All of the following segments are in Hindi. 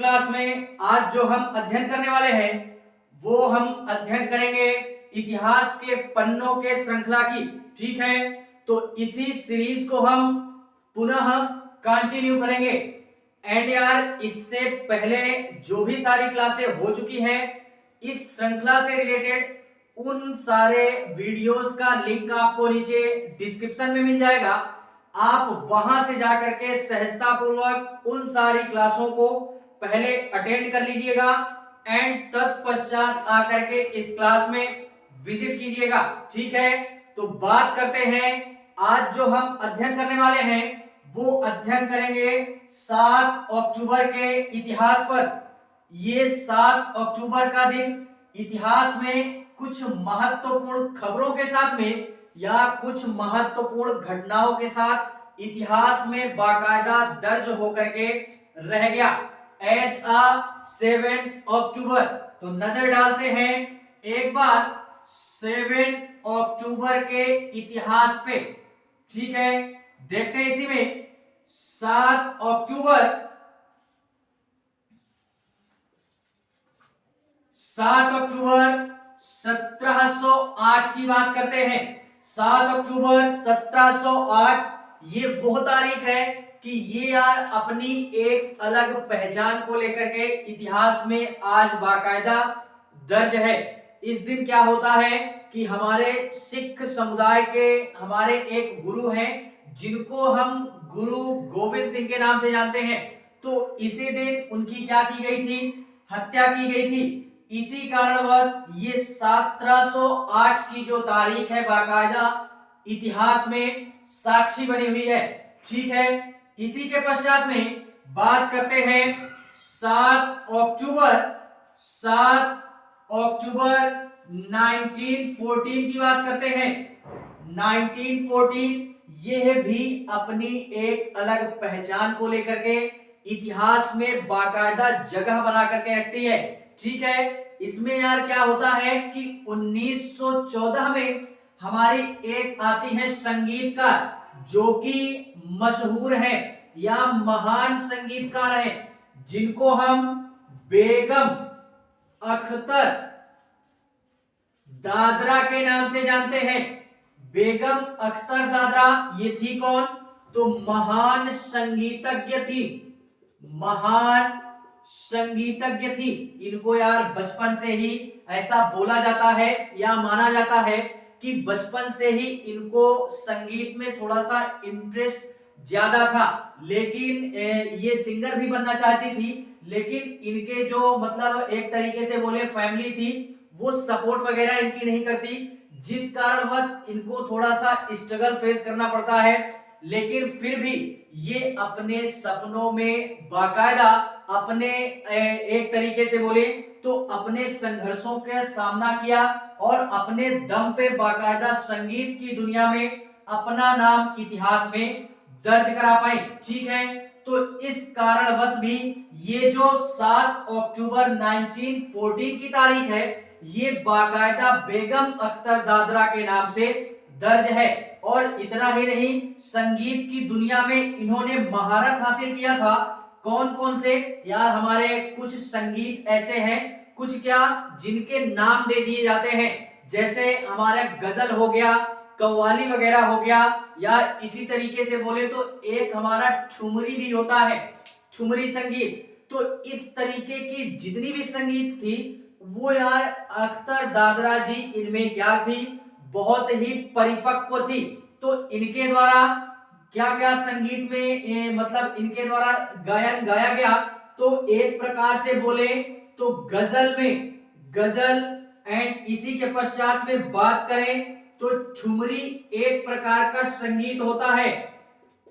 क्लास में आज जो हम अध्ययन करने वाले हैं वो हम अध्ययन करेंगे इतिहास के पन्नों के श्रृंखला की। ठीक है, तो इसी सीरीज को हम पुनः कंटिन्यू करेंगे। एंड यार, इससे पहले जो भी सारी क्लासें हो चुकी हैं इस श्रृंखला से रिलेटेड उन सारे वीडियोस का लिंक आपको नीचे डिस्क्रिप्शन में मिल जाएगा। आप वहां से जाकर के सहजता पूर्वक उन सारी क्लासों को पहले अटेंड कर लीजिएगा एंड तत्पश्चात आकर के इस क्लास में विजिट कीजिएगा। ठीक है, तो बात करते हैं आज जो हम अध्ययन करने वाले हैं वो अध्ययन करेंगे 7 अक्टूबर के इतिहास पर। ये 7 अक्टूबर का दिन इतिहास में कुछ महत्वपूर्ण खबरों के साथ में या कुछ महत्वपूर्ण घटनाओं के साथ इतिहास में बाकायदा दर्ज होकर के रह गया एज अ 7 अक्टूबर। तो नजर डालते हैं एक बार 7 अक्टूबर के इतिहास पे। ठीक है, देखते हैं इसी में 7 अक्टूबर 1708 की बात करते हैं। 7 अक्टूबर 1708 ये वो तारीख है कि ये यार अपनी एक अलग पहचान को लेकर के इतिहास में आज बाकायदा दर्ज है। इस दिन क्या होता है कि हमारे सिख समुदाय के हमारे एक गुरु हैं जिनको हम गुरु गोविंद सिंह के नाम से जानते हैं। तो इसी दिन उनकी क्या की गई थी, हत्या की गई थी। इसी कारणवश ये 1708 की जो तारीख है बाकायदा इतिहास में साक्षी बनी हुई है। ठीक है, इसी के पश्चात में बात करते हैं 7 अक्टूबर 1914 की बात करते हैं। 1914 यह भी अपनी एक अलग पहचान को लेकर के इतिहास में बाकायदा जगह बना करके रखती है। ठीक है, इसमें यार क्या होता है कि 1914 में हमारी एक आती है संगीतकार जो कि मशहूर है या महान संगीतकार है जिनको हम बेगम अख्तर दादरा के नाम से जानते हैं। बेगम अख्तर दादरा ये थी कौन, तो महान संगीतज्ञ थी, महान संगीतज्ञ थी। इनको यार बचपन से ही ऐसा बोला जाता है या माना जाता है कि बचपन से ही इनको संगीत में थोड़ा सा इंटरेस्ट ज्यादा था, लेकिन ये सिंगर भी बनना चाहती थी, लेकिन इनके जो मतलब एक तरीके से बोले फैमिली थी वो सपोर्ट वगैरह इनकी नहीं करती, जिस कारणवश इनको थोड़ा सा स्ट्रगल फेस करना पड़ता है। लेकिन फिर भी ये अपने सपनों में बाकायदा अपने एक तरीके से बोले तो अपने संघर्षों का सामना किया और अपने दम पे बाकायदा संगीत की दुनिया में अपना नाम इतिहास में दर्ज करा पाई। ठीक है, तो इस कारणवश भी ये जो 7 अक्टूबर 1914 की तारीख है ये बाकायदा बेगम अख्तर दादरा के नाम से दर्ज है। और इतना ही नहीं, संगीत की दुनिया में इन्होंने महारत हासिल किया था। कौन कौन से यार, हमारे कुछ संगीत ऐसे हैं कुछ क्या जिनके नाम दे दिए जाते हैं, जैसे हमारा गजल हो गया, कव्वाली वगैरह हो गया, या इसी तरीके से बोले तो एक हमारा ठुमरी भी होता है, ठुमरी संगीत। तो इस तरीके की जितनी भी संगीत थी वो यार अख्तर दादरा जी इनमें क्या थी, बहुत ही परिपक्व थी। तो इनके द्वारा क्या क्या संगीत में मतलब इनके द्वारा गायन गाया गया, तो एक प्रकार से बोले तो गजल में गजल, एंड इसी के पश्चात में बात करें तो ठुमरी एक प्रकार का संगीत होता है,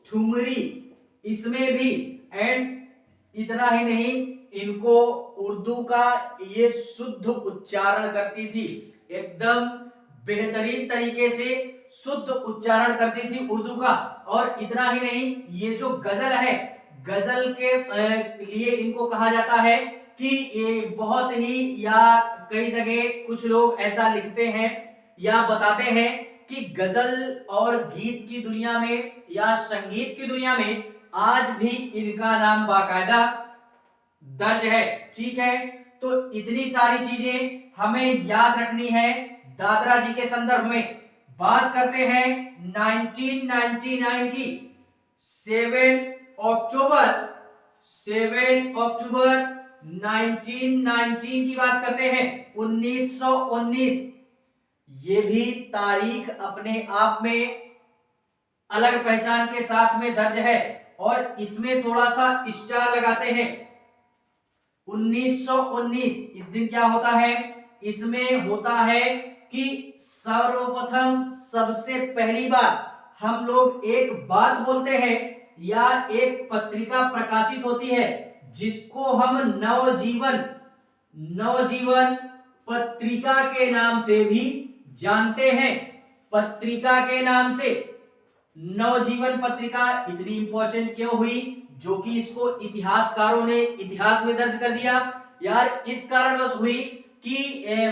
ठुमरी इसमें भी। एंड इतना ही नहीं, इनको उर्दू का ये शुद्ध उच्चारण करती थी, एकदम बेहतरीन तरीके से शुद्ध उच्चारण करती थी उर्दू का। और इतना ही नहीं, ये जो गजल है, गजल के लिए इनको कहा जाता है कि ये बहुत ही, या कई जगह कुछ लोग ऐसा लिखते हैं या बताते हैं कि गजल और गीत की दुनिया में या संगीत की दुनिया में आज भी इनका नाम बाकायदा दर्ज है। ठीक है, तो इतनी सारी चीजें हमें याद रखनी है दादरा जी के संदर्भ में। बात करते हैं 1999 की। 7 अक्टूबर 1919 की बात करते हैं। 1919 ये भी तारीख अपने आप में अलग पहचान के साथ में दर्ज है और इसमें थोड़ा सा स्टार लगाते हैं। 1919 इस दिन क्या होता है? इसमें होता है कि सर्वप्रथम सबसे पहली बार हम लोग एक बात बोलते हैं या एक पत्रिका प्रकाशित होती है जिसको हम नवजीवन नवजीवन पत्रिका के नाम से भी जानते हैं। पत्रिका के नाम से नवजीवन पत्रिका इतनी इंपॉर्टेंट क्यों हुई? जो कि इसको इतिहासकारों ने इतिहास में दर्ज कर दिया यार। इस कारणवश हुई कि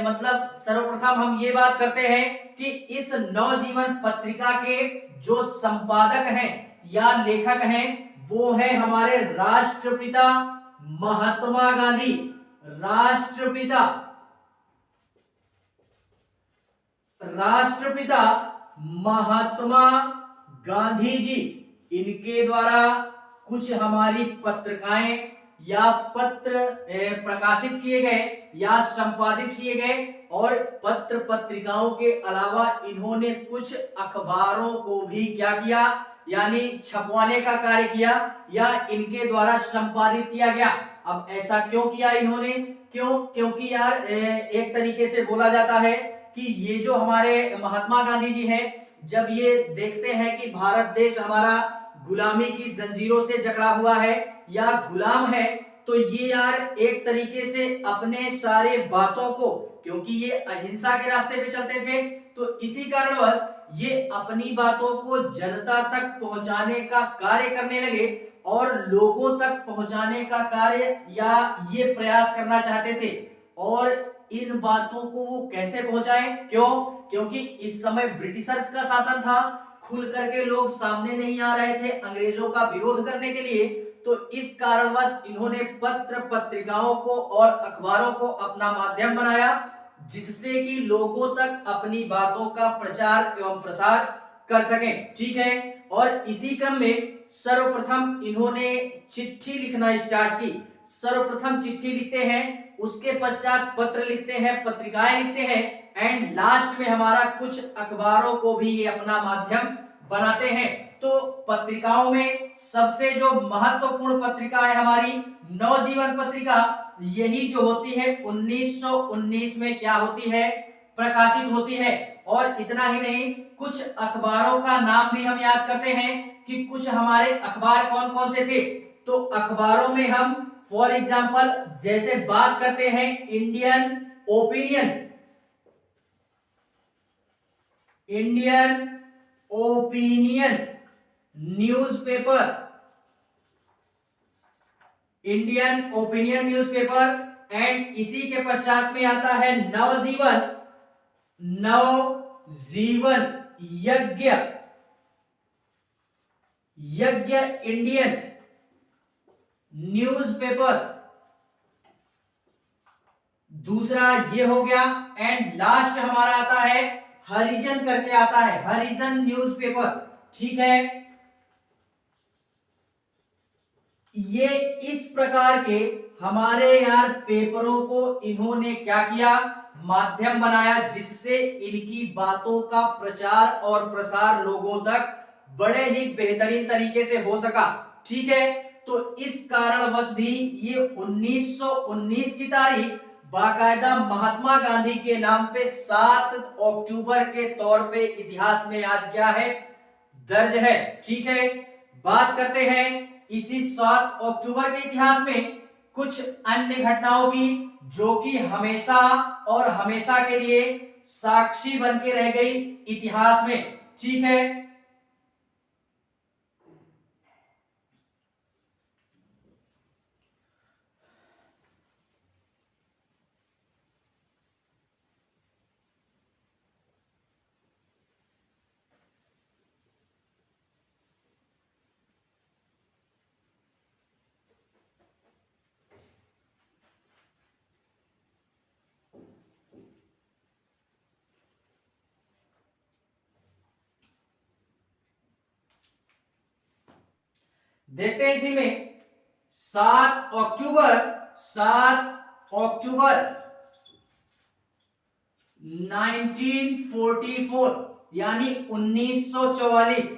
मतलब सर्वप्रथम हम ये बात करते हैं कि इस नवजीवन पत्रिका के जो संपादक हैं या लेखक हैं वो है हमारे राष्ट्रपिता महात्मा गांधी। राष्ट्रपिता महात्मा गांधी जी, इनके द्वारा कुछ हमारी पत्रिकाएं या पत्र प्रकाशित किए गए या संपादित किए गए और पत्र पत्रिकाओं के अलावा इन्होंने कुछ अखबारों को भी क्या किया, यानी छपवाने का कार्य किया या इनके द्वारा संपादित किया गया। अब ऐसा क्यों किया इन्होंने? क्योंकि यार एक तरीके से बोला जाता है कि ये जो हमारे महात्मा गांधी जी हैं, जब ये देखते हैं कि भारत देश हमारा गुलामी की जंजीरों से जकड़ा हुआ है या गुलाम है, तो ये यार एक तरीके से अपने सारे बातों को, क्योंकि ये अहिंसा के रास्ते पे चलते थे, तो इसी कारणवश ये अपनी बातों को जनता तक पहुंचाने का कार्य करने लगे और लोगों तक पहुंचाने का कार्य या ये प्रयास करना चाहते थे। और इन बातों को वो कैसे पहुंचाएं? क्योंकि इस समय ब्रिटिशर्स का शासन था, खुल करके लोग सामने नहीं आ रहे थे अंग्रेजों का विरोध करने के लिए। तो इस कारणवश इन्होंने पत्र पत्रिकाओं को और अखबारों को अपना माध्यम बनाया जिससे कि लोगों तक अपनी बातों का प्रचार एवं प्रसार कर सकें। ठीक है, और इसी क्रम में सर्वप्रथम इन्होंने चिट्ठी लिखना स्टार्ट की। सर्वप्रथम चिट्ठी लिखते हैं, उसके पश्चात पत्र लिखते हैं, पत्रिकाएं लिखते हैं एंड लास्ट में हमारा कुछ अखबारों को भी ये अपना माध्यम बनाते हैं। तो पत्रिकाओं में सबसे जो महत्वपूर्ण पत्रिका है हमारी नवजीवन पत्रिका, यही जो होती है 1919 में क्या होती है? प्रकाशित होती है। और इतना ही नहीं, कुछ अखबारों का नाम भी हम याद करते हैं कि कुछ हमारे अखबार कौन कौन से थे। तो अखबारों में हम फॉर एग्जाम्पल जैसे बात करते हैं Indian opinion newspaper, Indian opinion newspaper and इसी के पश्चात में आता है नवजीवन यज्ञ इंडियन न्यूज़पेपर, दूसरा ये हो गया। एंड लास्ट हमारा आता है हरिजन करके आता है, हरिजन न्यूज़पेपर। ठीक है, ये इस प्रकार के हमारे यार पेपरों को इन्होंने क्या किया? माध्यम बनाया जिससे इनकी बातों का प्रचार और प्रसार लोगों तक बड़े ही बेहतरीन तरीके से हो सका। ठीक है, तो इस कारणवश भी ये 1919 की तारीख बाकायदा महात्मा गांधी के नाम पे 7 अक्टूबर के तौर पे इतिहास में आज क्या है? दर्ज है। ठीक है, बात करते हैं इसी 7 अक्टूबर के इतिहास में कुछ अन्य घटनाओं की जो कि हमेशा और हमेशा के लिए साक्षी बन के रह गई इतिहास में। ठीक है, देखते हैं इसी में 7 अक्टूबर 1944 यानी 1944,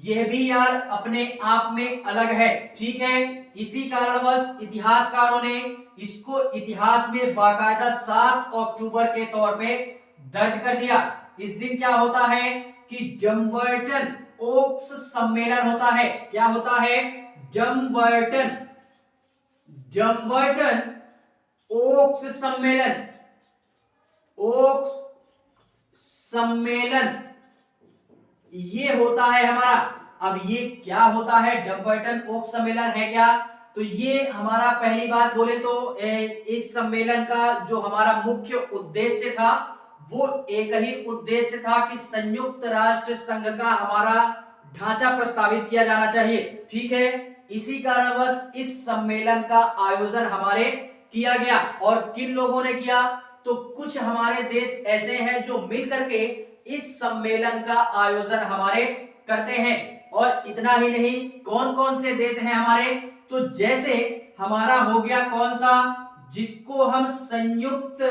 यह भी यार अपने आप में अलग है। ठीक है, इसी कारणवश इतिहासकारों ने इसको इतिहास में बाकायदा 7 अक्टूबर के तौर पे दर्ज कर दिया। इस दिन क्या होता है कि डम्बर्टन ओक्स सम्मेलन होता है। क्या होता है? डम्बर्टन ओक्स सम्मेलन ये होता है हमारा। अब ये क्या होता है? डम्बर्टन ओक्स सम्मेलन है क्या? तो ये हमारा पहली बात बोले तो इस सम्मेलन का जो हमारा मुख्य उद्देश्य था वो एक ही उद्देश्य था कि संयुक्त राष्ट्र संघ का हमारा ढांचा प्रस्तावित किया जाना चाहिए। ठीक है, इसी कारणवश इस सम्मेलन का आयोजन हमारे किया गया। और किन लोगों ने किया? तो कुछ हमारे देश ऐसे हैं जो मिल करके इस सम्मेलन का आयोजन हमारे करते हैं। और इतना ही नहीं, कौन कौन से देश हैं हमारे? तो जैसे हमारा हो गया कौन सा, जिसको हम संयुक्त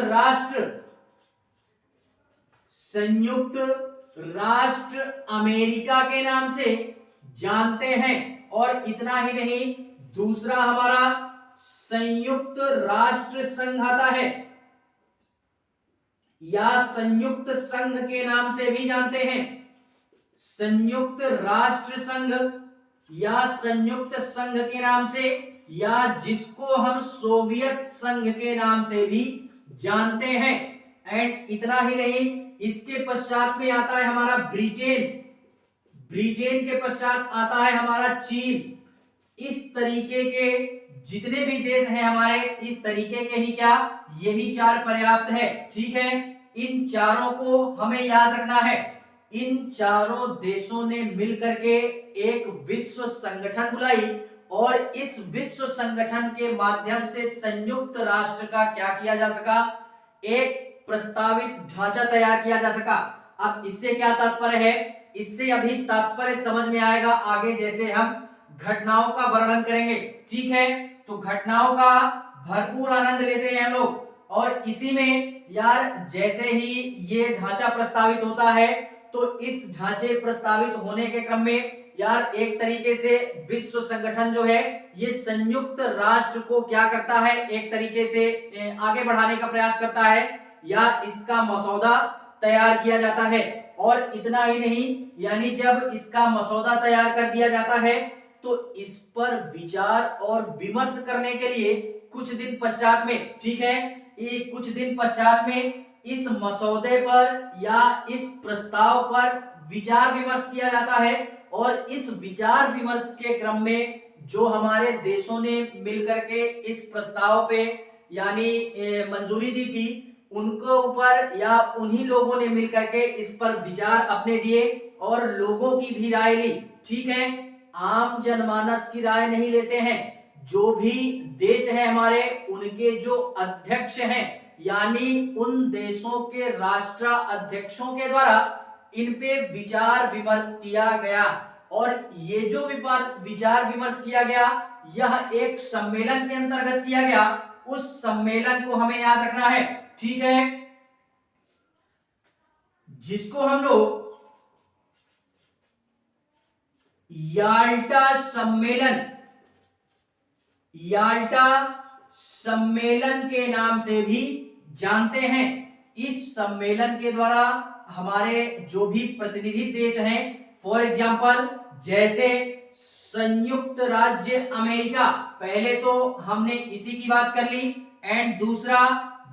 राष्ट्र अमेरिका के नाम से जानते हैं। और इतना ही नहीं, दूसरा हमारा संयुक्त राष्ट्र संघ आता है या संयुक्त संघ के नाम से भी जानते हैं। संयुक्त राष्ट्र संघ या संयुक्त संघ के नाम से, या जिसको हम सोवियत संघ के नाम से भी जानते हैं। एंड इतना ही नहीं, इसके पश्चात में आता है हमारा ब्रिटेन के पश्चात आता है हमारा चीन। इस तरीके के जितने भी देश हैं हमारे, इस तरीके के ही क्या, यही 4 पर्याप्त है। ठीक है, इन चारों को हमें याद रखना है। इन चारों देशों ने मिलकर के एक विश्व संगठन बुलाई और इस विश्व संगठन के माध्यम से संयुक्त राष्ट्र का क्या किया जा सका, एक प्रस्तावित ढांचा तैयार किया जा सका। अब इससे क्या तात्पर्य है? इससे अभी तात्पर्य समझ में आएगा आगे जैसे हम घटनाओं का वर्णन करेंगे। ठीक है, तो घटनाओं का भरपूर आनंद लेते हैं हम लोग। और इसी में यार जैसे ही ये ढांचा प्रस्तावित होता है तो इस ढांचे प्रस्तावित होने के क्रम में यार एक तरीके से विश्व संगठन जो है ये संयुक्त राष्ट्र को क्या करता है, एक तरीके से आगे बढ़ाने का प्रयास करता है या इसका मसौदा तैयार किया जाता है। और इतना ही नहीं, यानी जब इसका मसौदा तैयार कर दिया जाता है तो इस पर विचार और विमर्श करने के लिए कुछ दिन पश्चात में, ठीक है, ये कुछ दिन पश्चात में इस मसौदे पर या इस प्रस्ताव पर विचार विमर्श किया जाता है। और इस विचार विमर्श के क्रम में जो हमारे देशों ने मिलकर के इस प्रस्ताव पे यानी मंजूरी दी थी, उनको ऊपर या उन्हीं लोगों ने मिलकर के इस पर विचार अपने दिए और लोगों की भी राय ली। ठीक है, आम जनमानस की राय नहीं लेते हैं। जो भी देश है हमारे, उनके जो अध्यक्ष हैं यानी उन देशों के राष्ट्र अध्यक्षों के द्वारा इन पे विचार विमर्श किया गया। और ये जो विचार विमर्श किया गया यह एक सम्मेलन के अंतर्गत किया गया। उस सम्मेलन को हमें याद रखना है। ठीक है, जिसको हम लोग याल्टा सम्मेलन के नाम से भी जानते हैं। इस सम्मेलन के द्वारा हमारे जो भी प्रतिनिधि देश हैं, फॉर एग्जांपल जैसे संयुक्त राज्य अमेरिका, पहले तो हमने इसी की बात कर ली, एंड दूसरा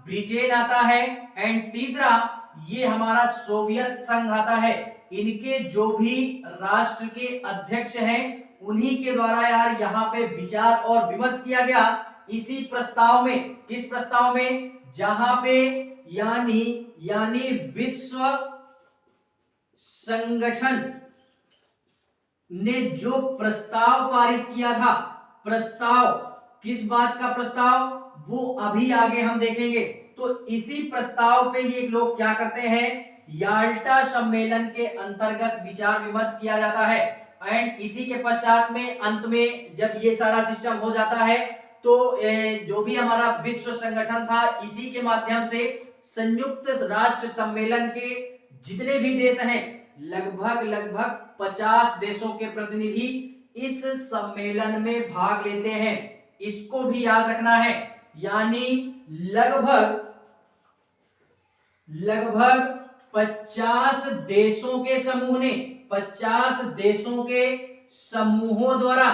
ब्रिटेन आता है, एंड तीसरा ये हमारा सोवियत संघ आता है। इनके जो भी राष्ट्र के अध्यक्ष हैं उन्हीं के द्वारा यार यहाँ पे विचार और विमर्श किया गया इसी प्रस्ताव में। किस प्रस्ताव में? जहां पे यानी विश्व संगठन ने जो प्रस्ताव पारित किया था, प्रस्ताव किस बात का प्रस्ताव, वो अभी आगे हम देखेंगे। तो इसी प्रस्ताव पे ये लोग क्या करते हैं, याल्टा सम्मेलन के अंतर्गत विचार विमर्श किया जाता है। एंड इसी के पश्चात में अंत में जब ये सारा सिस्टम हो जाता है तो जो भी हमारा विश्व संगठन था इसी के माध्यम से संयुक्त राष्ट्र सम्मेलन के जितने भी देश हैं लगभग 50 देशों के प्रतिनिधि इस सम्मेलन में भाग लेते हैं। इसको भी याद रखना है, यानी लगभग 50 देशों के समूह ने 50 देशों के समूहों द्वारा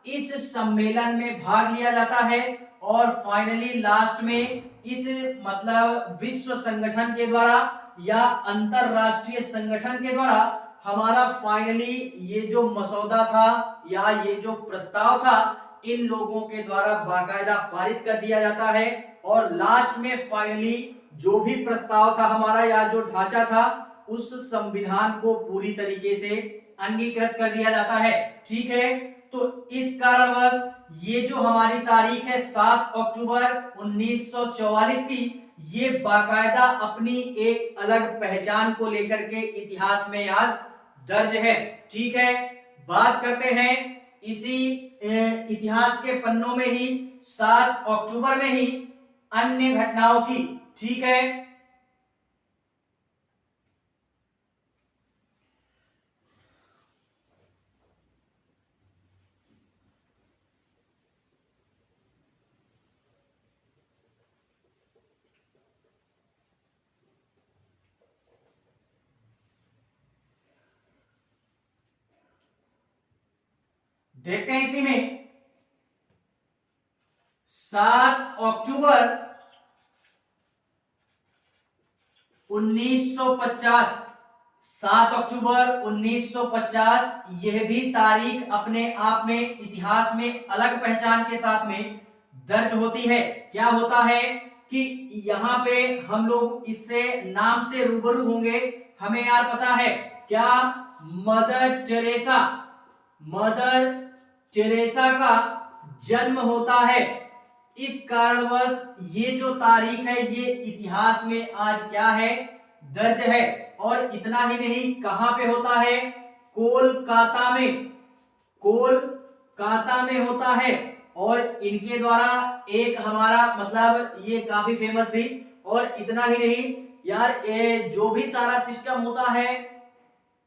इस सम्मेलन में भाग लिया जाता है और फाइनली लास्ट में इस मतलब विश्व संगठन के द्वारा या अंतरराष्ट्रीय संगठन के द्वारा हमारा फाइनली ये जो मसौदा था या ये जो प्रस्ताव था इन लोगों के द्वारा बाकायदा पारित कर दिया जाता है और लास्ट में फाइनली जो भी प्रस्ताव था हमारा या जो ढांचा था उस संविधान को पूरी तरीके से अंगीकृत कर दिया जाता है। ठीक है, तो इस कारणवश ये जो हमारी तारीख है 7 अक्टूबर 1944 की ये बाकायदा अपनी एक अलग पहचान को लेकर के इतिहास में आज दर्ज है। ठीक है, बात करते हैं इसी इतिहास के पन्नों में ही 7 अक्टूबर में ही अन्य घटनाओं की। ठीक है, देखते हैं इसी में 7 अक्टूबर 1950 7 अक्टूबर 1950 यह भी तारीख अपने आप में इतिहास में अलग पहचान के साथ में दर्ज होती है। क्या होता है कि यहाँ पे हम लोग इससे नाम से रूबरू होंगे, हमें यार पता है क्या मदर टेरेसा का जन्म होता है। इस कारणवश ये जो तारीख है ये इतिहास में आज क्या है दर्ज है। और इतना ही नहीं, कहां पे होता है, कोलकाता में होता है। और इनके द्वारा एक हमारा मतलब ये काफी फेमस थी। और इतना ही नहीं यार, जो भी सारा सिस्टम होता है,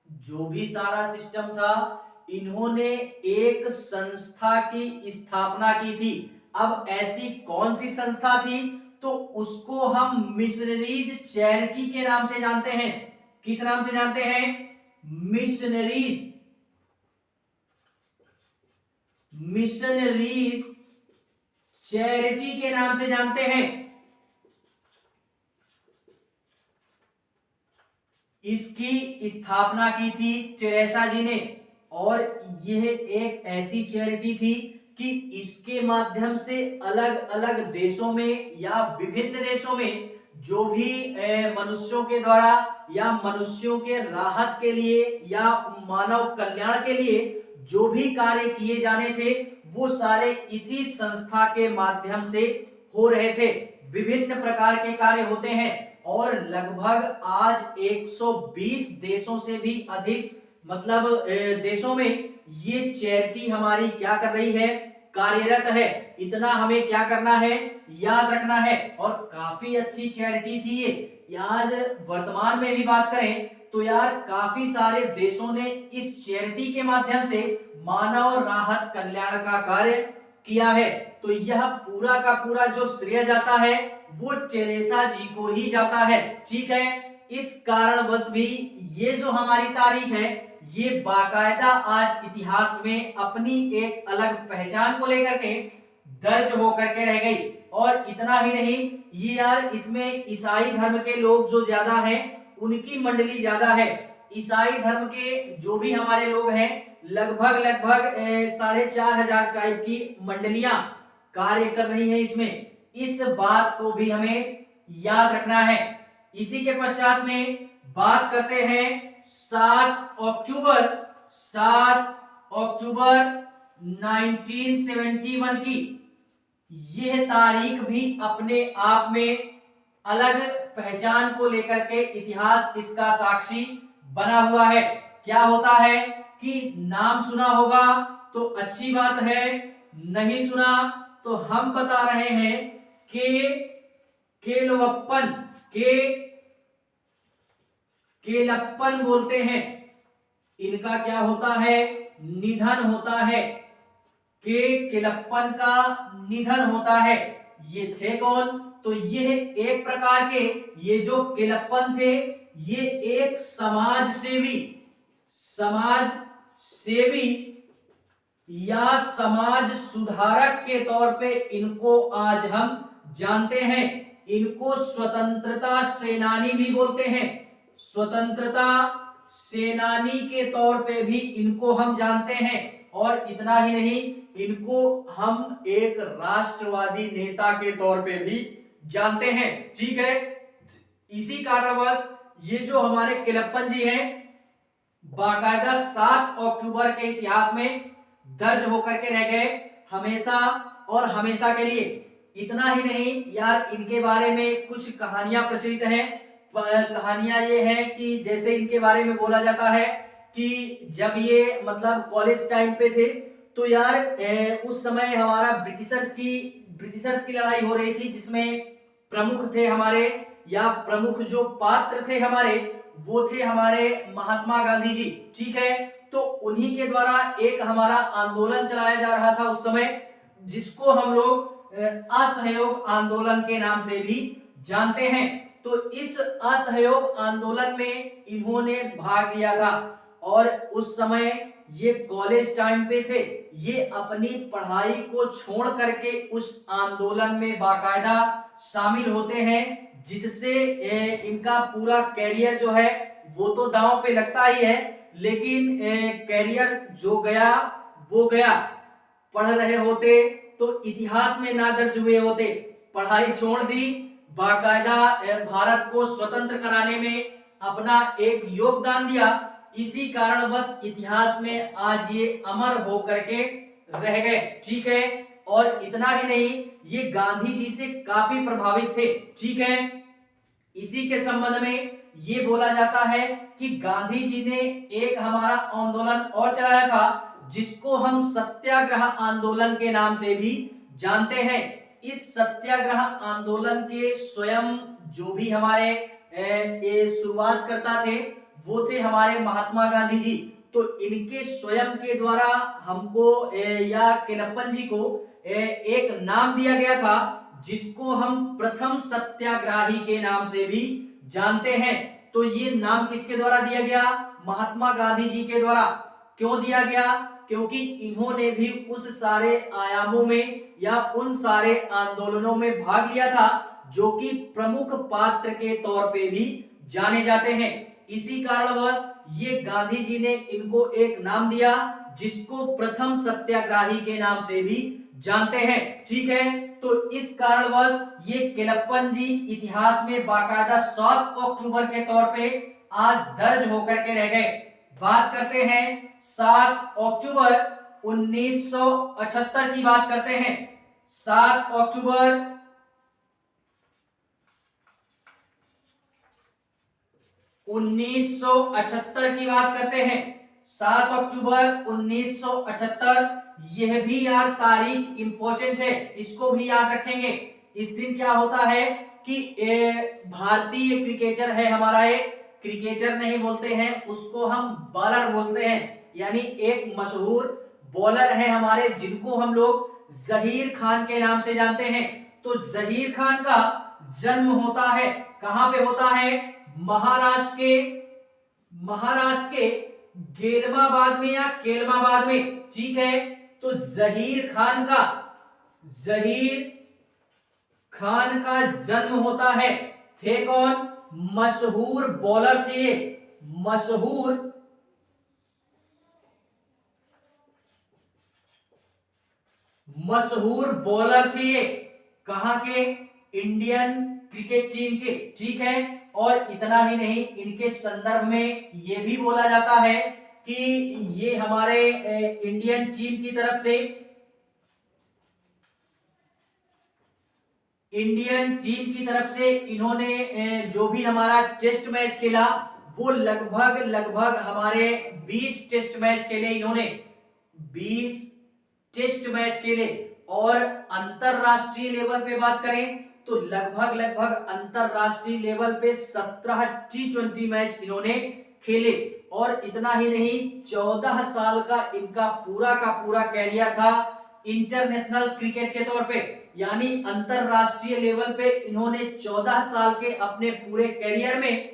जो भी सारा सिस्टम था, इन्होंने एक संस्था की स्थापना की थी। अब ऐसी कौन सी संस्था थी, तो उसको हम मिशनरीज चैरिटी के नाम से जानते हैं। किस नाम से जानते हैं? मिशनरीज चैरिटी के नाम से जानते हैं। इसकी स्थापना की थी टेरेसा जी ने। और यह एक ऐसी चैरिटी थी कि इसके माध्यम से अलग अलग देशों में या विभिन्न देशों में जो भी मनुष्यों के द्वारा या मनुष्यों के राहत के लिए या मानव कल्याण के लिए जो भी कार्य किए जाने थे वो सारे इसी संस्था के माध्यम से हो रहे थे। विभिन्न प्रकार के कार्य होते हैं और लगभग आज 120 देशों से भी अधिक मतलब देशों में ये चैरिटी हमारी क्या कर रही है, कार्यरत है। इतना हमें क्या करना है, याद रखना है। और काफी अच्छी चैरिटी थी ये। आज वर्तमान में भी बात करें तो यार काफी सारे देशों ने इस चैरिटी के माध्यम से मानव राहत कल्याण का कार्य किया है। तो यह पूरा का पूरा जो श्रेय जाता है वो टेरेसा जी को ही जाता है। ठीक है, इस कारणवश भी ये जो हमारी तारीख है ये बाकायदा आज इतिहास में अपनी एक अलग पहचान को लेकर के दर्ज होकर के रह गई। और इतना ही नहीं, ये यार इसमें ईसाई धर्म के लोग जो ज्यादा हैं उनकी मंडली ज्यादा है। ईसाई धर्म के जो भी हमारे लोग हैं लगभग 4,500 टाइप की मंडलियां कार्य कर रही हैं इसमें। इस बात को भी हमें याद रखना है। इसी के पश्चात में बात करते हैं 7 अक्टूबर 1971 की। यह तारीख भी अपने आप में अलग पहचान को लेकर के इतिहास इसका साक्षी बना हुआ है। क्या होता है कि नाम सुना होगा तो अच्छी बात है, नहीं सुना तो हम बता रहे हैं कि केलवप्पन, केलप्पन बोलते हैं। इनका क्या होता है? निधन होता है। केलप्पन का निधन होता है। ये थे कौन? तो ये एक प्रकार के, ये जो केलप्पन थे ये एक समाज सेवी या समाज सुधारक के तौर पे इनको आज हम जानते हैं। इनको स्वतंत्रता सेनानी भी बोलते हैं। स्वतंत्रता सेनानी के तौर पे भी इनको हम जानते हैं। और इतना ही नहीं, इनको हम एक राष्ट्रवादी नेता के तौर पे भी जानते हैं। ठीक है, इसी कारणवश ये जो हमारे केलप्पन जी हैं बाकायदा 7 अक्टूबर के इतिहास में दर्ज होकर के रह गए, हमेशा और हमेशा के लिए। इतना ही नहीं यार, इनके बारे में कुछ कहानियां प्रचलित हैं। कहानियां ये है कि जैसे इनके बारे में बोला जाता है कि जब ये मतलब कॉलेज टाइम पे थे तो यार उस समय हमारा ब्रिटिशर्स की लड़ाई हो रही थी, जिसमें प्रमुख थे हमारे, या प्रमुख जो पात्र थे हमारे, वो थे हमारे महात्मा गांधी जी। ठीक है, तो उन्हीं के द्वारा एक हमारा आंदोलन चलाया जा रहा था उस समय, जिसको हम लोग असहयोग आंदोलन के नाम से भी जानते हैं। तो इस असहयोग आंदोलन में इन्होंने भाग लिया था और उस समय ये कॉलेज टाइम पे थे। ये अपनी पढ़ाई को छोड़ करके उस आंदोलन में बाकायदा शामिल होते हैं, जिससे इनका पूरा कैरियर जो है वो तो दांव पे लगता ही है, लेकिन कैरियर जो गया वो गया। पढ़ रहे होते तो इतिहास में ना दर्ज हुए होते, पढ़ाई छोड़ दी, बाकायदा भारत को स्वतंत्र कराने में अपना एक योगदान दिया। इसी कारण बस इतिहास में आज ये अमर होकर के रह गए। ठीक है, और इतना ही नहीं, ये गांधी जी से काफी प्रभावित थे। ठीक है, इसी के संबंध में ये बोला जाता है कि गांधी जी ने एक हमारा आंदोलन और चलाया था, जिसको हम सत्याग्रह आंदोलन के नाम से भी जानते हैं। इस सत्याग्रह आंदोलन के स्वयं जो भी हमारे शुरुआत करता थे वो थे हमारे महात्मा गांधी जी। तो इनके स्वयं के द्वारा हमको या केलप्पन जी को एक नाम दिया गया था, जिसको हम प्रथम सत्याग्राही के नाम से भी जानते हैं। तो ये नाम किसके द्वारा दिया गया? महात्मा गांधी जी के द्वारा। क्यों दिया गया? क्योंकि इन्होंने भी उस सारे आयामों में या उन सारे आंदोलनों में भाग लिया था, जो कि प्रमुख पात्र के तौर पे भी जाने जाते हैं। इसी कारणवश ये गांधी जी ने इनको एक नाम दिया, जिसको प्रथम सत्याग्राही के नाम से भी जानते हैं। ठीक है, तो इस कारणवश ये केलप्पन जी इतिहास में बाकायदा 7 अक्टूबर के तौर पे आज दर्ज होकर के रह गए। बात करते हैं 7 अक्टूबर 1978 की बात करते हैं। 7 अक्टूबर 1978 की बात करते हैं। 7 अक्टूबर 1978, यह भी यार तारीख इंपॉर्टेंट है, इसको भी याद रखेंगे। इस दिन क्या होता है कि भारतीय क्रिकेटर है हमारा, एक क्रिकेटर नहीं बोलते हैं उसको, हम बॉलर बोलते हैं, यानी एक मशहूर बॉलर है हमारे, जिनको हम लोग जहीर खान के नाम से जानते हैं। तो जहीर खान का जन्म होता है, कहां पे होता है? महाराष्ट्र के गेलमाबाद में या केलमाबाद में। ठीक है, तो जहीर खान का जन्म होता है। थे कौन? मशहूर बॉलर थे, मशहूर बॉलर थे। कहां के? इंडियन क्रिकेट टीम के। ठीक है, और इतना ही नहीं, इनके संदर्भ में यह भी बोला जाता है कि ये हमारे इंडियन टीम की तरफ से इन्होंने जो भी हमारा टेस्ट मैच खेला वो लगभग लगभग हमारे 20 टेस्ट मैच खेले इन्होंने, 20 टेस्ट मैच खेले। और अंतरराष्ट्रीय लेवल पे बात करें तो लगभग लगभग अंतरराष्ट्रीय लेवल पे 17 T20 मैच इन्होंने खेले। और इतना ही नहीं, 14 साल का इनका पूरा का पूरा कैरियर था इंटरनेशनल क्रिकेट के तौर पे, यानी अंतरराष्ट्रीय लेवल पे इन्होंने 14 साल के अपने पूरे कैरियर में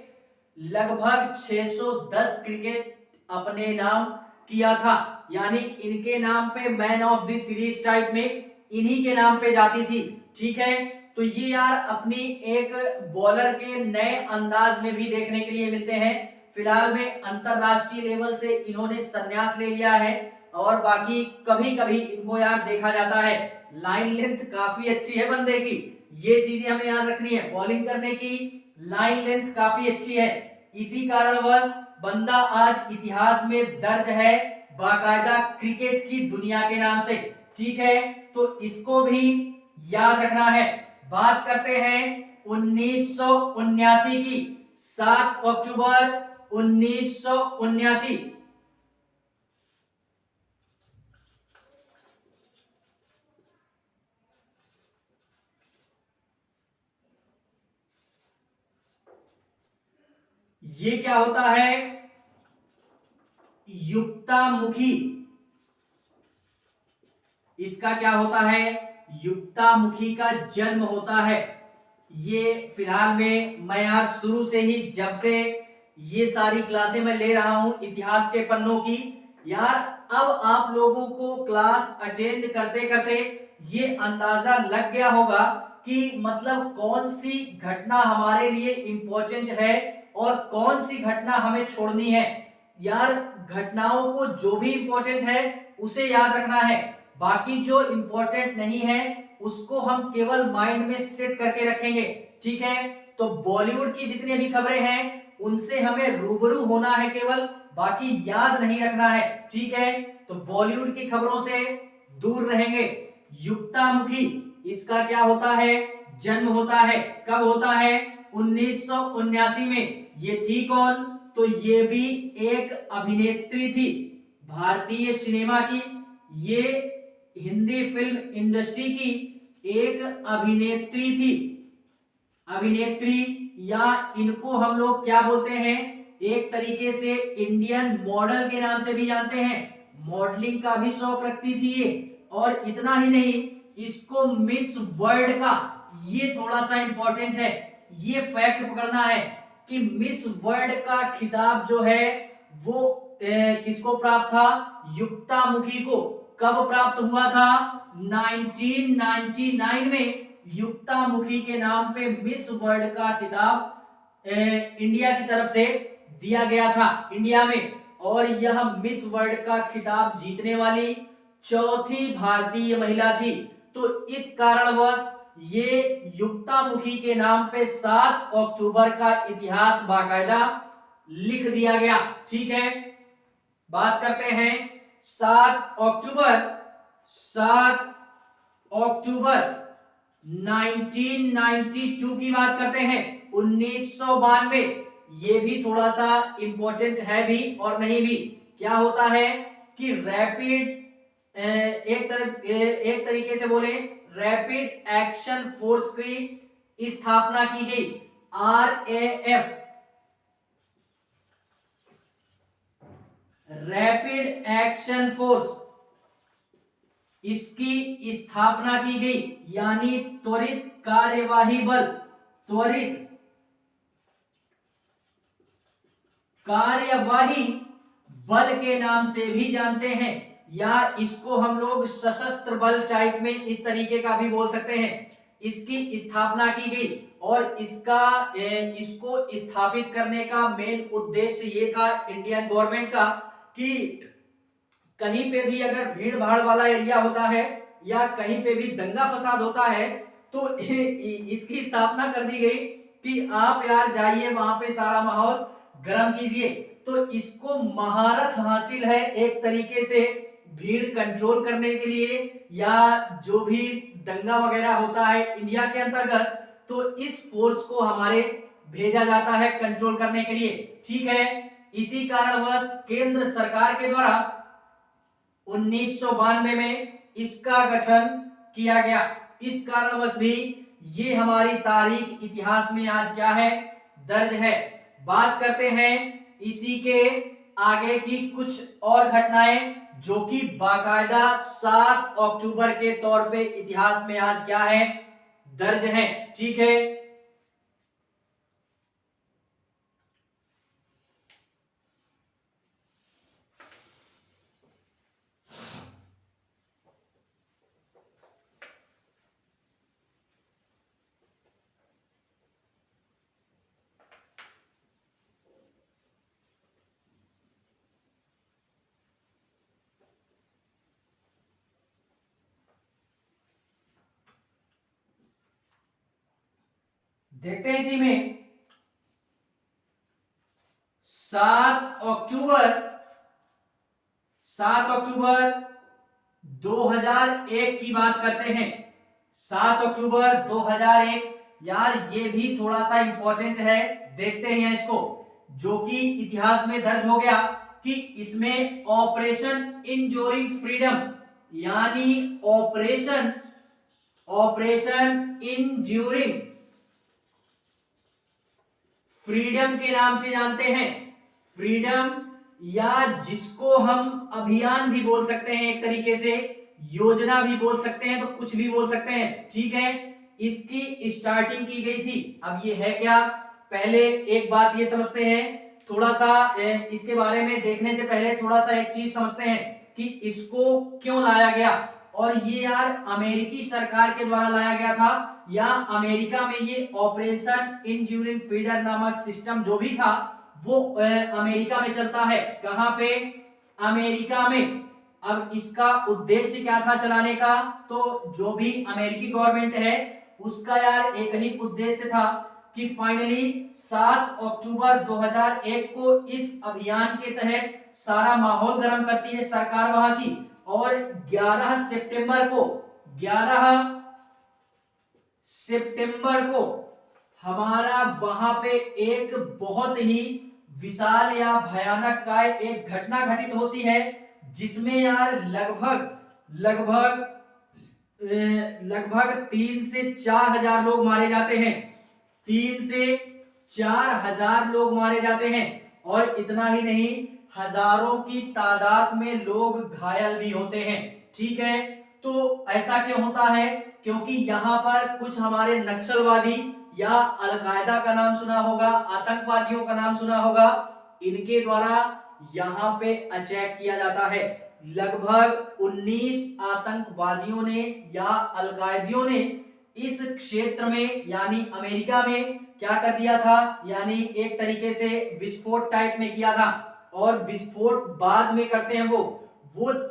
लगभग 610 क्रिकेट अपने नाम किया था। यानी इनके नाम पे man of the series type में इन्हीं के नाम पे जाती थी। ठीक है, तो ये यार अपनी एक बॉलर के नए अंदाज में भी देखने के लिए मिलते हैं। फिलहाल में अंतरराष्ट्रीय लेवल से इन्होंने संन्यास ले लिया है और बाकी कभी कभी इनको यार देखा जाता है। लाइन लेंथ काफी अच्छी है बंदे की, ये चीजें हमें याद रखनी है। बॉलिंग करने की लाइन लेंथ काफी अच्छी है, इसी कारणवश बंदा आज इतिहास में दर्ज है बाकायदा क्रिकेट की दुनिया के नाम से। ठीक है, तो इसको भी याद रखना है। बात करते हैं 1979 की, 7 अक्टूबर 1979। ये क्या होता है, युक्तामुखी। इसका क्या होता है, युक्तामुखी का जन्म होता है। ये फिलहाल में मैं यार शुरू से ही जब से ये सारी क्लासें मैं ले रहा हूं इतिहास के पन्नों की, यार अब आप लोगों को क्लास अटेंड करते करते ये अंदाजा लग गया होगा कि मतलब कौन सी घटना हमारे लिए इंपॉर्टेंट है और कौन सी घटना हमें छोड़नी है। यार घटनाओं को जो भी इंपॉर्टेंट है उसे याद रखना है, बाकी जो इंपॉर्टेंट नहीं है उसको हम केवल माइंड में सेट करके रखेंगे। ठीक है, तो बॉलीवुड की जितनी भी खबरें हैं उनसे हमें रूबरू होना है केवल, बाकी याद नहीं रखना है। ठीक है, तो बॉलीवुड की खबरों से दूर रहेंगे। युक्तामुखी, इसका क्या होता है, जन्म होता है। कब होता है, 1979 में। ये थी कौन, तो ये भी एक अभिनेत्री थी भारतीय सिनेमा की। ये हिंदी फिल्म इंडस्ट्री की एक अभिनेत्री थी। अभिनेत्री, या इनको हम लोग क्या बोलते हैं, एक तरीके से इंडियन मॉडल के नाम से भी जानते हैं। मॉडलिंग का भी शौक रखती थी ये। और इतना ही नहीं, इसको मिस वर्ल्ड का, ये थोड़ा सा इंपॉर्टेंट है, ये फैक्ट पकड़ना है कि मिस वर्ल्ड का खिताब जो है वो किसको प्राप्त था, युक्तामुखी को। कब प्राप्त हुआ था, 1999 में युक्तामुखी के नाम पे मिस वर्ल्ड का खिताब इंडिया की तरफ से दिया गया था इंडिया में। और यह मिस वर्ल्ड का खिताब जीतने वाली चौथी भारतीय महिला थी। तो इस कारणवश ये युक्तामुखी के नाम पे 7 अक्टूबर का इतिहास बाकायदा लिख दिया गया। ठीक है, बात करते हैं 7 अक्टूबर 1992 की बात करते हैं। 1992, ये भी थोड़ा सा इंपॉर्टेंट है भी और नहीं भी। क्या होता है कि रैपिड, एक तरीके से बोले रैपिड एक्शन फोर्स की स्थापना की गई, RAF, रैपिड एक्शन फोर्स, इसकी स्थापना की गई, यानी त्वरित कार्यवाही बल। त्वरित कार्यवाही बल के नाम से भी जानते हैं, या इसको हम लोग सशस्त्र बल टाइप में इस तरीके का भी बोल सकते हैं। इसकी स्थापना की गई और इसको स्थापित करने का मेन उद्देश्य ये था इंडियन गवर्नमेंट का कि कहीं पे भी अगर भीड़ भाड़ वाला एरिया होता है या कहीं पे भी दंगा फसाद होता है तो इसकी स्थापना कर दी गई कि आप यार जाइए वहां पे सारा माहौल गर्म कीजिए। तो इसको महारत हासिल है एक तरीके से भीड़ कंट्रोल करने के लिए, या जो भी दंगा वगैरह होता है इंडिया के अंतर्गत, तो इस फोर्स को हमारे भेजा जाता है कंट्रोल करने के लिए। ठीक है, इसी कारणवश केंद्र सरकार के द्वारा 1992 में इसका गठन किया गया। इस कारणवश भी ये हमारी तारीख इतिहास में आज क्या है, दर्ज है। बात करते हैं इसी के आगे की कुछ और घटनाएं जो कि बाकायदा 7 अक्टूबर के तौर पे इतिहास में आज क्या है, दर्ज है। ठीक है, देखते हैं इसी में 7 अक्टूबर 2001 की बात करते हैं। 7 अक्टूबर 2001, यार ये भी थोड़ा सा इंपॉर्टेंट है, देखते हैं इसको, जो कि इतिहास में दर्ज हो गया कि इसमें ऑपरेशन इंड्यूरिंग फ्रीडम, यानी ऑपरेशन इंड्यूरिंग फ्रीडम के नाम से जानते हैं। फ्रीडम, या जिसको हम अभियान भी बोल सकते हैं, एक तरीके से योजना भी बोल सकते हैं, तो कुछ भी बोल सकते हैं। ठीक है, इसकी स्टार्टिंग की गई थी। अब ये है क्या, पहले एक बात ये समझते हैं, थोड़ा सा इसके बारे में देखने से पहले थोड़ा सा एक चीज समझते हैं कि इसको क्यों लाया गया। और ये यार अमेरिकी सरकार के द्वारा लाया गया था, या अमेरिका में ये ऑपरेशन इंड्यूरिंग फ्रीडम नामक सिस्टम जो भी था वो अमेरिका में चलता है। कहां पे, अमेरिका में। अब इसका उद्देश्य क्या था चलाने का, तो जो भी अमेरिकी गवर्नमेंट है उसका यार एक ही उद्देश्य था कि फाइनली 7 अक्टूबर 2001 को इस अभियान के तहत सारा माहौल गर्म करती है सरकार वहां की, और 11 सितंबर को हमारा वहां पे एक बहुत ही विशाल या भयानक का एक घटना घटित होती है, जिसमें यार लगभग 3 से 4 हजार लोग मारे जाते हैं। 3 से 4 हजार लोग मारे जाते हैं, और इतना ही नहीं, हजारों की तादाद में लोग घायल भी होते हैं। ठीक है, तो ऐसा क्यों होता है, क्योंकि यहाँ पर कुछ हमारे नक्सलवादी, या अलकायदा का नाम सुना होगा, आतंकवादियों का नाम सुना होगा, इनके द्वारा यहाँ पे अटैक किया जाता है। लगभग 19 आतंकवादियों ने या अलकायदियों ने इस क्षेत्र में यानी अमेरिका में क्या कर दिया था, यानी एक तरीके से विस्फोट टाइप में किया था। और विस्फोट बाद में करते हैं वो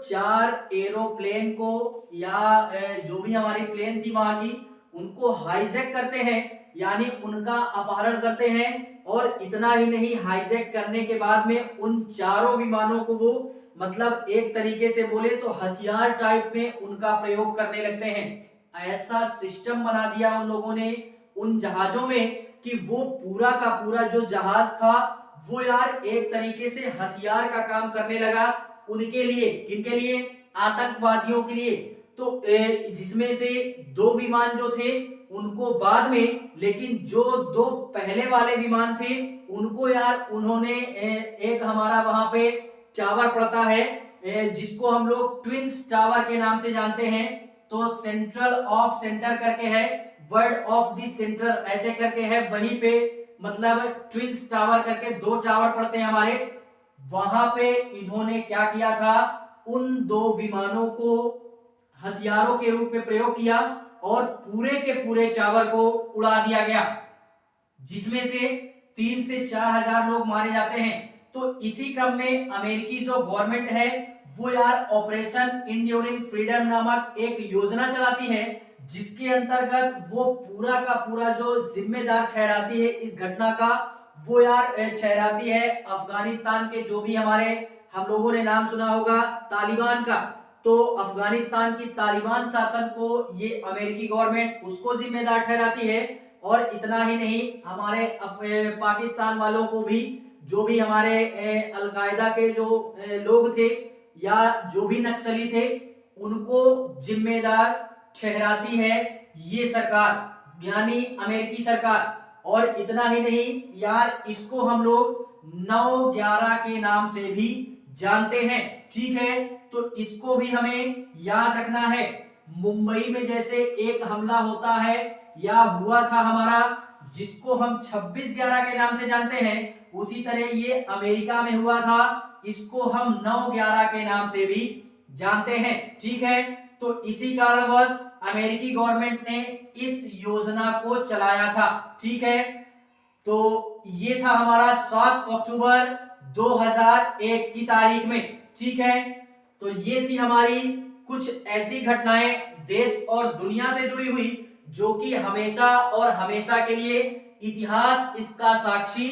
4 एरोप्लेन को, या जो भी हमारी प्लेन थी वहां की, उनको हाईजैक करते हैं, यानी उनका अपहरण करते हैं। और इतना ही नहीं, हाईजैक करने के बाद में उन चारों विमानों को वो मतलब एक तरीके से बोले तो हथियार टाइप में उनका प्रयोग करने लगते हैं। ऐसा सिस्टम बना दिया उन लोगों ने उन जहाजों में कि वो पूरा का पूरा जो जहाज था वो यार एक तरीके से हथियार का काम करने लगा उनके लिए। किनके लिए, आतंकवादियों के लिए। तो जिसमें से 2 विमान जो थे उनको बाद में, लेकिन जो 2 पहले वाले विमान थे उनको यार उन्होंने एक हमारा वहां पे टावर पड़ता है जिसको हम लोग ट्विंस टावर के नाम से जानते हैं। तो सेंट्रल ऑफ सेंटर करके है, वर्ड ऑफ द सेंटर ऐसे करके है, वहीं पे मतलब ट्विंस टावर करके 2 टावर पड़ते हैं हमारे। वहां पे इन्होंने क्या किया था, उन 2 विमानों को हथियारों के रूप में प्रयोग किया और पूरे के पूरे टावर को उड़ा दिया गया, जिसमें से 3 से 4 हजार लोग मारे जाते हैं। तो इसी क्रम में अमेरिकी जो गवर्नमेंट है वो यार ऑपरेशन इंड्यूरिंग फ्रीडम नामक एक योजना चलाती है, जिसके अंतर्गत वो पूरा का पूरा जो जिम्मेदार ठहराती है इस घटना का, वो यार ठहराती है अफगानिस्तान के जो भी हमारे हम लोगों ने नाम सुना होगा तालिबान का। तो अफगानिस्तान की तालिबान शासन को ये अमेरिकी गवर्नमेंट उसको जिम्मेदार ठहराती है और इतना ही नहीं, हमारे पाकिस्तान वालों को भी, जो भी हमारे अलकायदा के जो लोग थे या जो भी नक्सली थे, उनको जिम्मेदार ठहराती है ये सरकार, यानी अमेरिकी सरकार। और इतना ही नहीं यार, इसको हम लोग 9/11 के नाम से भी जानते हैं, ठीक है। तो इसको भी हमें याद रखना है। मुंबई में जैसे एक हमला होता है या हुआ था हमारा, जिसको हम 26/11 के नाम से जानते हैं, उसी तरह ये अमेरिका में हुआ था, इसको हम 9/11 के नाम से भी जानते हैं, ठीक है। तो इसी कारणवश अमेरिकी गवर्नमेंट ने इस योजना को चलाया था, ठीक है। तो ये था हमारा 7 अक्टूबर 2001 की तारीख में, ठीक है। तो ये थी हमारी कुछ ऐसी घटनाएं देश और दुनिया से जुड़ी हुई, जो कि हमेशा और हमेशा के लिए इतिहास इसका साक्षी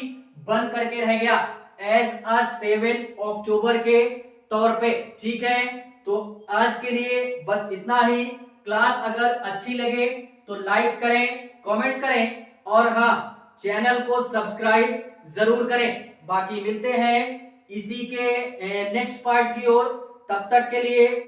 बन करके रह गया एज अ 7 अक्टूबर के तौर पे, ठीक है। तो आज के लिए बस इतना ही। क्लास अगर अच्छी लगे तो लाइक करें, कमेंट करें और हाँ, चैनल को सब्सक्राइब जरूर करें। बाकी मिलते हैं इसी के नेक्स्ट पार्ट की ओर, तब तक के लिए